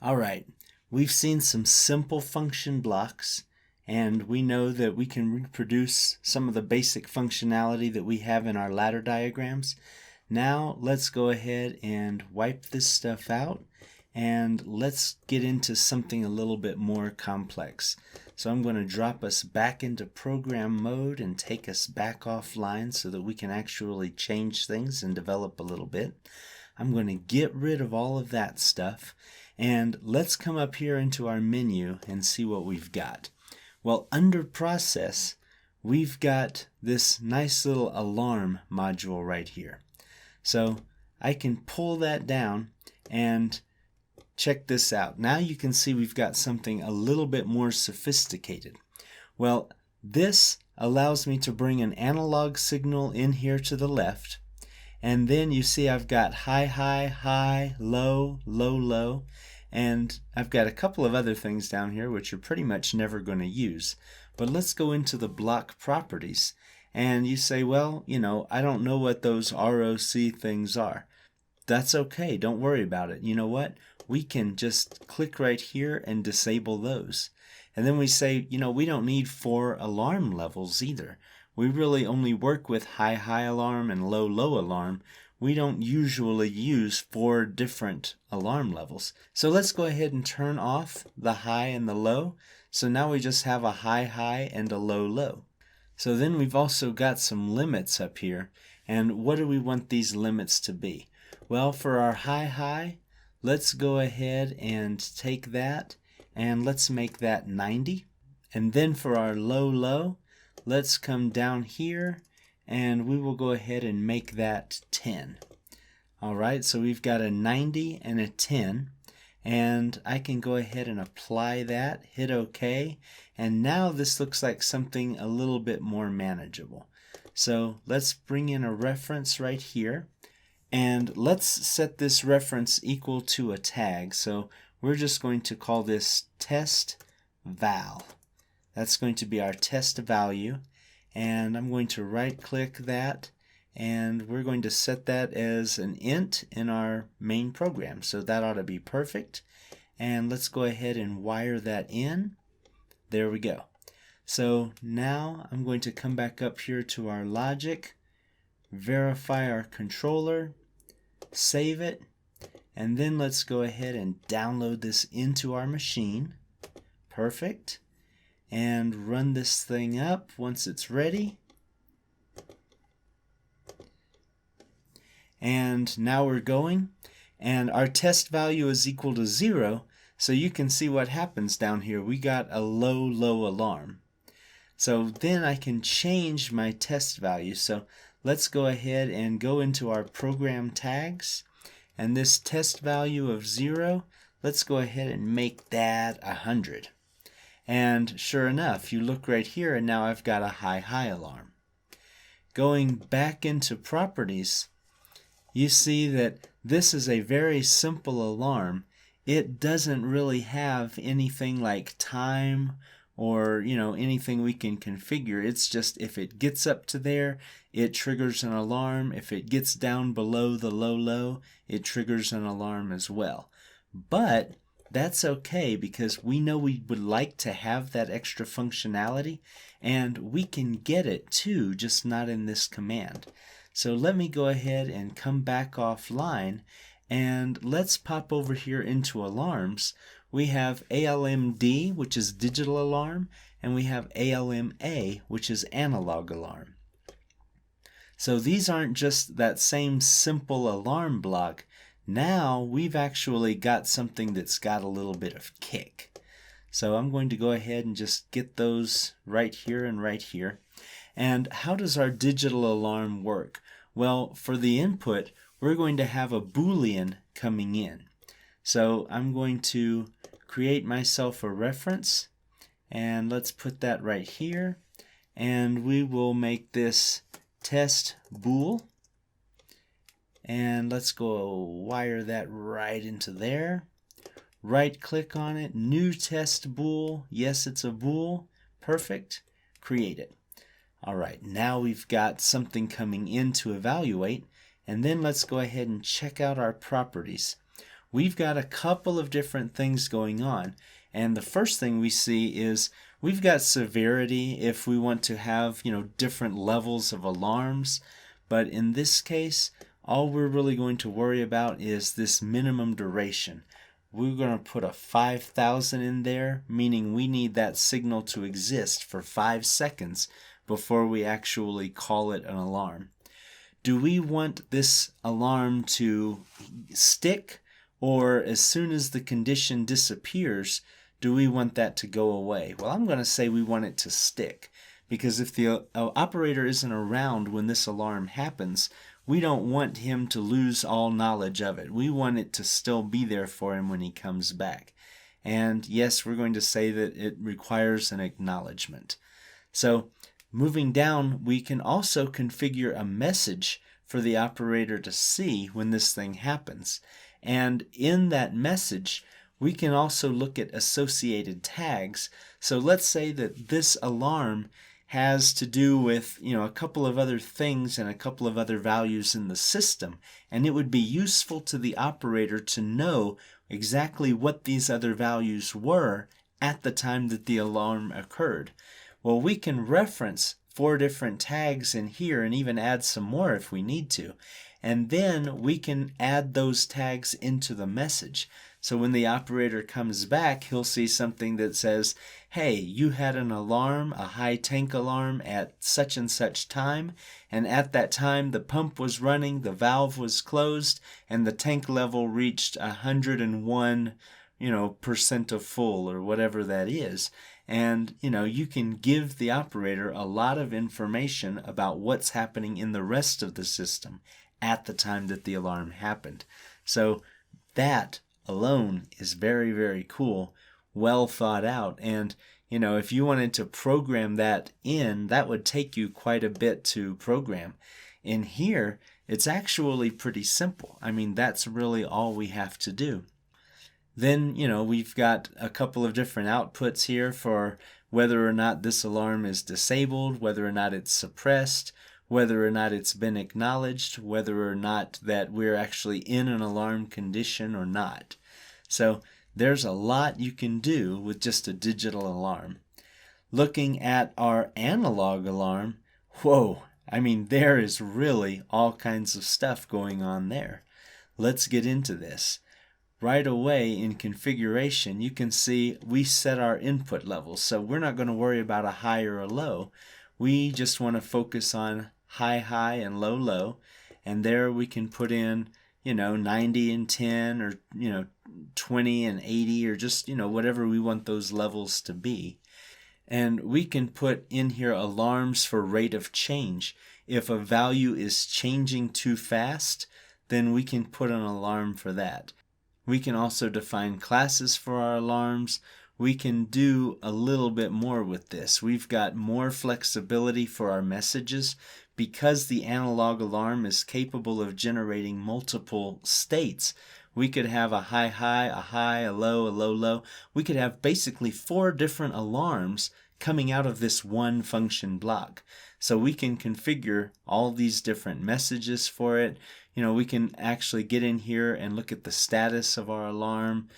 All right, we've seen some simple function blocks, and we know that we can reproduce some of the basic functionality that we have in our ladder diagrams. Now let's go ahead and wipe this stuff out, and let's get into something a little bit more complex. So I'm going to drop us back into program mode and take us back offline so that we can actually change things and develop a little bit. I'm going to get rid of all of that stuff, and let's come up here into our menu and see what we've got. Well, under process, we've got this nice little alarm module right here. So I can pull that down and check this out. Now you can see we've got something a little bit more sophisticated. Well, this allows me to bring an analog signal in here to the left, and then you see I've got high, high, high, low, low, low, and I've got a couple of other things down here which you're pretty much never going to use. But let's go into the block properties, and you say, well, I don't know what those ROC things are. That's okay, don't worry about it. You know what? We can just click right here and disable those. And then we say, we don't need 4 alarm levels either. We really only work with high, high alarm and low, low alarm. We don't usually use 4 different alarm levels. So let's go ahead and turn off the high and the low. So now we just have a high, high and a low, low. So then we've also got some limits up here. And what do we want these limits to be? Well, for our high, high, let's go ahead and take that and let's make that 90. And then for our low, low, let's come down here and we will go ahead and make that 10. Alright, so we've got a 90 and a 10, and I can go ahead and apply that, hit OK, and now this looks like something a little bit more manageable. So let's bring in a reference right here, and let's set this reference equal to a tag. So we're just going to call this test val. That's going to be our test value, and I'm going to right click that, and we're going to set that as an int in our main program. So that ought to be perfect, and let's go ahead and wire that in. There we go. So now I'm going to come back up here to our logic, verify our controller, save it, and then let's go ahead and download this into our machine. Perfect. And run this thing up once it's ready. And now we're going, and our test value is equal to 0, so you can see what happens down here. We got a low, low alarm. So then I can change my test value. So let's go ahead and go into our program tags, and this test value of 0, let's go ahead and make that 100. And sure enough, you look right here, and now I've got a high, high alarm. Going back into properties, you see that this is a very simple alarm. It doesn't really have anything like time or anything we can configure. It's just if it gets up to there, it triggers an alarm. If it gets down below the low, low, it triggers an alarm as well. But that's okay, because we know we would like to have that extra functionality, and we can get it too, just not in this command. So let me go ahead and come back offline, and let's pop over here into alarms. We have ALMD, which is digital alarm, and we have ALMA, which is analog alarm. So these aren't just that same simple alarm block. Now we've actually got something that's got a little bit of kick. So I'm going to go ahead and just get those right here and right here. And how does our digital alarm work? Well, for the input, we're going to have a Boolean coming in. So I'm going to create myself a reference, and let's put that right here, and we will make this test bool. And let's go wire that right into there. Right click on it, new test bool. Yes, it's a bool. Perfect. Create it. All right, now we've got something coming in to evaluate. And then let's go ahead and check out our properties. we've got a couple of different things going on. And the first thing we see is we've got severity if we want to have, different levels of alarms. But in this case, all we're really going to worry about is this minimum duration. We're going to put a 5,000 in there, meaning we need that signal to exist for 5 seconds before we actually call it an alarm. Do we want this alarm to stick, or as soon as the condition disappears, do we want that to go away? Well, I'm going to say we want it to stick, because if the operator isn't around when this alarm happens, we don't want him to lose all knowledge of it. We want it to still be there for him when he comes back. And yes, we're going to say that it requires an acknowledgement. So moving down, we can also configure a message for the operator to see when this thing happens. And in that message, we can also look at associated tags. So let's say that this alarm has to do with, a couple of other things and a couple of other values in the system. And it would be useful to the operator to know exactly what these other values were at the time that the alarm occurred. Well, we can reference 4 different tags in here and even add some more if we need to. And then we can add those tags into the message. So when the operator comes back, he'll see something that says, hey, you had an alarm, a high tank alarm at such and such time, and at that time the pump was running, the valve was closed, and the tank level reached 101, percent of full, or whatever that is. And, you can give the operator a lot of information about what's happening in the rest of the system at the time that the alarm happened. So that alone is very, very cool, well thought out. And, if you wanted to program that in, that would take you quite a bit to program. In here, it's actually pretty simple. I mean, that's really all we have to do. Then, we've got a couple of different outputs here for whether or not this alarm is disabled, whether or not it's suppressed, whether or not it's been acknowledged, whether or not that we're actually in an alarm condition or not. So there's a lot you can do with just a digital alarm. Looking at our analog alarm, whoa, there is really all kinds of stuff going on there. Let's get into this. Right away in configuration, you can see we set our input levels. So we're not going to worry about a high or a low. We just want to focus on high, high, and low, low. And there we can put in, 90 and 10, or, 20 and 80, or just, whatever we want those levels to be. And we can put in here alarms for rate of change. If a value is changing too fast, then we can put an alarm for that. We can also define classes for our alarms. We can do a little bit more with this. We've got more flexibility for our messages because the analog alarm is capable of generating multiple states. We could have a high, high, a high, a low, low. We could have basically 4 different alarms coming out of this one function block. So we can configure all these different messages for it. We can actually get in here and look at the status of our alarm.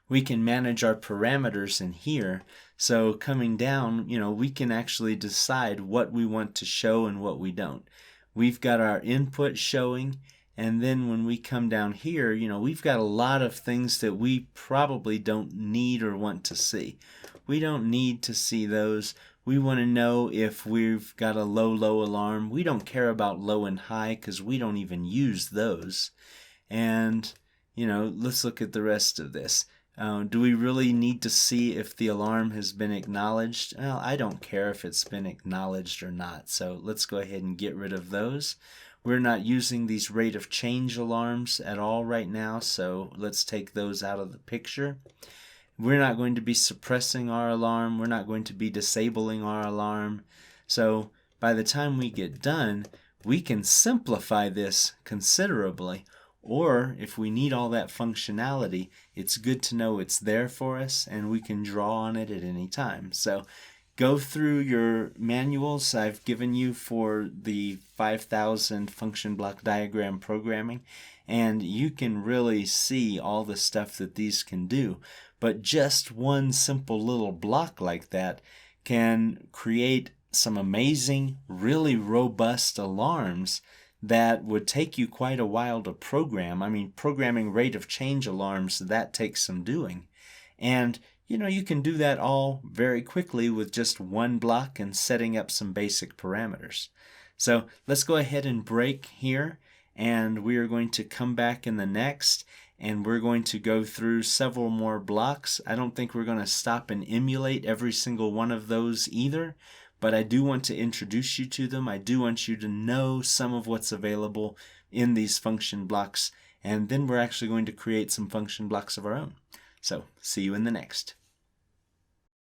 We can manage our parameters in here. So coming down, we can actually decide what we want to show and what we don't. We've got our input showing, and then when we come down here, we've got a lot of things that we probably don't need or want to see. We don't need to see those. We want to know if we've got a low, low alarm. We don't care about low and high because we don't even use those. And, let's look at the rest of this. Do we really need to see if the alarm has been acknowledged? Well, I don't care if it's been acknowledged or not. So let's go ahead and get rid of those. We're not using these rate of change alarms at all right now. So let's take those out of the picture. We're not going to be suppressing our alarm. We're not going to be disabling our alarm. So by the time we get done, we can simplify this considerably. Or if we need all that functionality, it's good to know it's there for us and we can draw on it at any time. So go through your manuals I've given you for the 5000 function block diagram programming and you can really see all the stuff that these can do. But just one simple little block like that can create some amazing, really robust alarms that would take you quite a while to program. I mean, programming rate of change alarms, that takes some doing. And you can do that all very quickly with just one block and setting up some basic parameters. So let's go ahead and break here, and we are going to come back in the next, and we're going to go through several more blocks. I don't think we're going to stop and emulate every single one of those either, but I do want to introduce you to them. I do want you to know some of what's available in these function blocks, and then we're actually going to create some function blocks of our own. So see you in the next.